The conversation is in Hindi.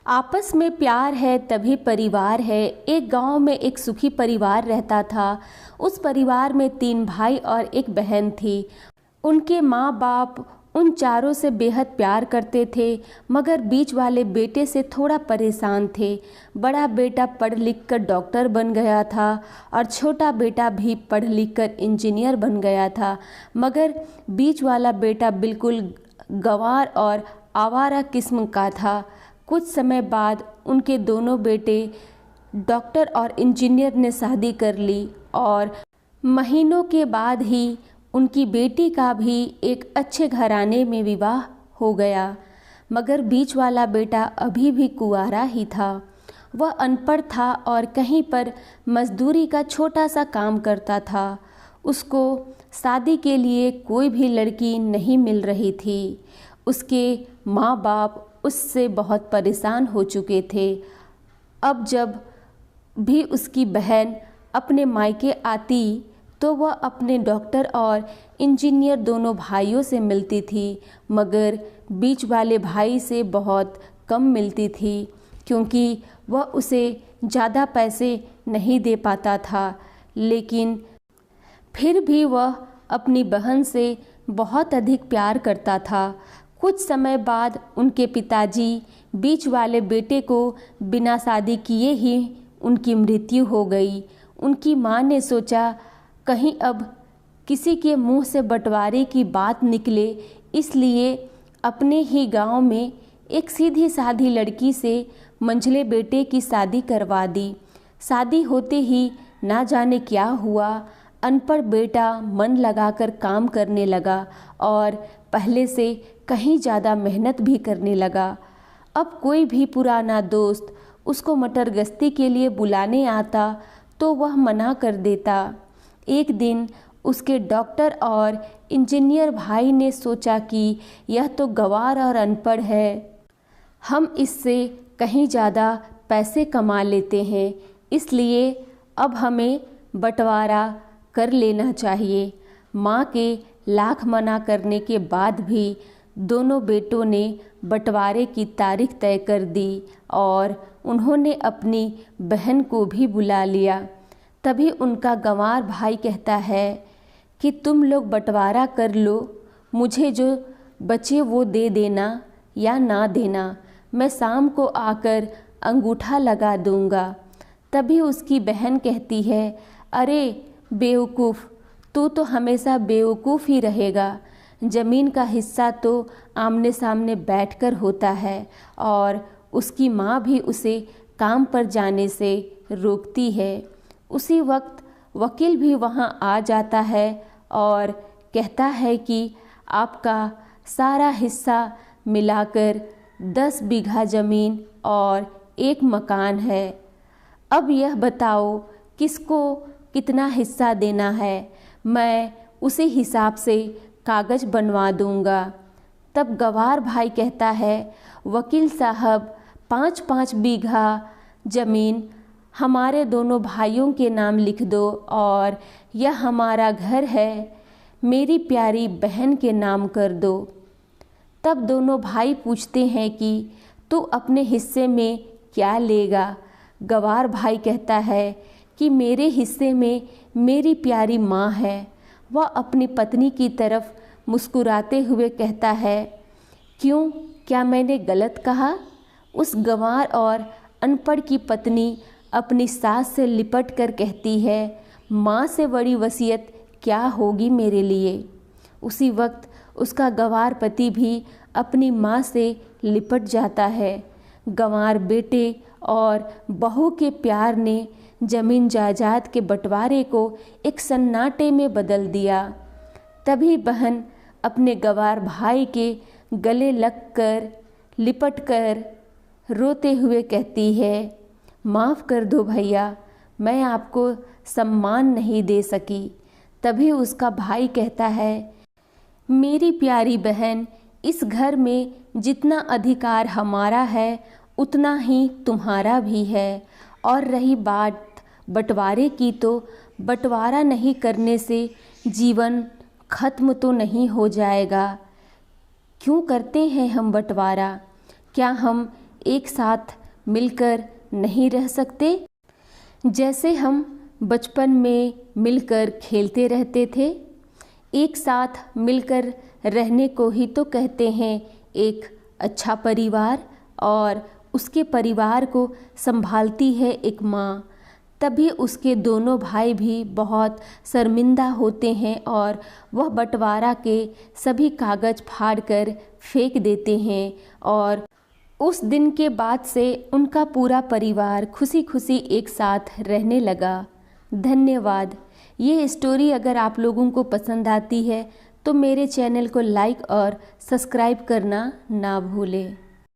आपस में प्यार है तभी परिवार है। एक गांव में एक सुखी परिवार रहता था। उस परिवार में 3 भाई और एक बहन थी। उनके माँ बाप उन चारों से बेहद प्यार करते थे, मगर बीच वाले बेटे से थोड़ा परेशान थे। बड़ा बेटा पढ़ लिख कर डॉक्टर बन गया था और छोटा बेटा भी पढ़ लिख कर इंजीनियर बन गया था, मगर बीच वाला बेटा बिल्कुल गंवार और आवारा किस्म का था। कुछ समय बाद उनके दोनों बेटे डॉक्टर और इंजीनियर ने शादी कर ली और महीनों के बाद ही उनकी बेटी का भी एक अच्छे घराने में विवाह हो गया। मगर बीच वाला बेटा अभी भी कुंवारा ही था। वह अनपढ़ था और कहीं पर मजदूरी का छोटा सा काम करता था। उसको शादी के लिए कोई भी लड़की नहीं मिल रही थी। उसके माँ बाप उससे बहुत परेशान हो चुके थे। अब जब भी उसकी बहन अपने मायके आती तो वह अपने डॉक्टर और इंजीनियर दोनों भाइयों से मिलती थी, मगर बीच वाले भाई से बहुत कम मिलती थी, क्योंकि वह उसे ज़्यादा पैसे नहीं दे पाता था। लेकिन फिर भी वह अपनी बहन से बहुत अधिक प्यार करता था। कुछ समय बाद उनके पिताजी बीच वाले बेटे को बिना शादी किए ही उनकी मृत्यु हो गई। उनकी माँ ने सोचा कहीं अब किसी के मुंह से बंटवारे की बात निकले, इसलिए अपने ही गांव में एक सीधी साधी लड़की से मंझले बेटे की शादी करवा दी। शादी होते ही ना जाने क्या हुआ, अनपढ़ बेटा मन लगाकर काम करने लगा और पहले से कहीं ज़्यादा मेहनत भी करने लगा। अब कोई भी पुराना दोस्त उसको मटर गश्ती के लिए बुलाने आता तो वह मना कर देता। एक दिन उसके डॉक्टर और इंजीनियर भाई ने सोचा कि यह तो गंवार और अनपढ़ है, हम इससे कहीं ज़्यादा पैसे कमा लेते हैं, इसलिए अब हमें बंटवारा कर लेना चाहिए। माँ के लाख मना करने के बाद भी दोनों बेटों ने बंटवारे की तारीख तय कर दी और उन्होंने अपनी बहन को भी बुला लिया। तभी उनका गंवार भाई कहता है कि तुम लोग बंटवारा कर लो, मुझे जो बचे वो दे देना या ना देना, मैं शाम को आकर अंगूठा लगा दूंगा। तभी उसकी बहन कहती है, अरे बेवकूफ़, तू तो हमेशा बेवकूफ़ ही रहेगा। ज़मीन का हिस्सा तो आमने सामने बैठकर होता है। और उसकी माँ भी उसे काम पर जाने से रोकती है। उसी वक्त वकील भी वहाँ आ जाता है और कहता है कि आपका सारा हिस्सा मिलाकर 10 बीघा ज़मीन और 1 मकान है। अब यह बताओ किसको कितना हिस्सा देना है, मैं उसी हिसाब से कागज़ बनवा दूंगा। तब गंवार भाई कहता है, वकील साहब 5-5 बीघा ज़मीन हमारे दोनों भाइयों के नाम लिख दो और यह हमारा घर है, मेरी प्यारी बहन के नाम कर दो। तब दोनों भाई पूछते हैं कि तू अपने हिस्से में क्या लेगा। गंवार भाई कहता है कि मेरे हिस्से में मेरी प्यारी माँ है। वह अपनी पत्नी की तरफ मुस्कुराते हुए कहता है, क्यों, क्या मैंने गलत कहा? उस गंवार और अनपढ़ की पत्नी अपनी सास से लिपट कर कहती है, माँ से बड़ी वसीयत क्या होगी मेरे लिए। उसी वक्त उसका गंवार पति भी अपनी माँ से लिपट जाता है। गंवार बेटे और बहू के प्यार ने जमीन जायदाद के बंटवारे को एक सन्नाटे में बदल दिया। तभी बहन अपने गंवार भाई के गले लगकर लिपटकर रोते हुए कहती है, माफ़ कर दो भैया, मैं आपको सम्मान नहीं दे सकी। तभी उसका भाई कहता है, मेरी प्यारी बहन, इस घर में जितना अधिकार हमारा है उतना ही तुम्हारा भी है। और रही बात बंटवारे की, तो बंटवारा नहीं करने से जीवन खत्म तो नहीं हो जाएगा। क्यों करते हैं हम बंटवारा? क्या हम एक साथ मिलकर नहीं रह सकते? जैसे हम बचपन में मिलकर खेलते रहते थे। एक साथ मिलकर रहने को ही तो कहते हैं एक अच्छा परिवार, और उसके परिवार को संभालती है एक माँ। तभी उसके दोनों भाई भी बहुत शर्मिंदा होते हैं और वह बंटवारा के सभी कागज़ फाड़कर फेंक देते हैं, और उस दिन के बाद से उनका पूरा परिवार खुशी खुशी एक साथ रहने लगा। धन्यवाद। ये स्टोरी अगर आप लोगों को पसंद आती है तो मेरे चैनल को लाइक और सब्सक्राइब करना ना भूलें।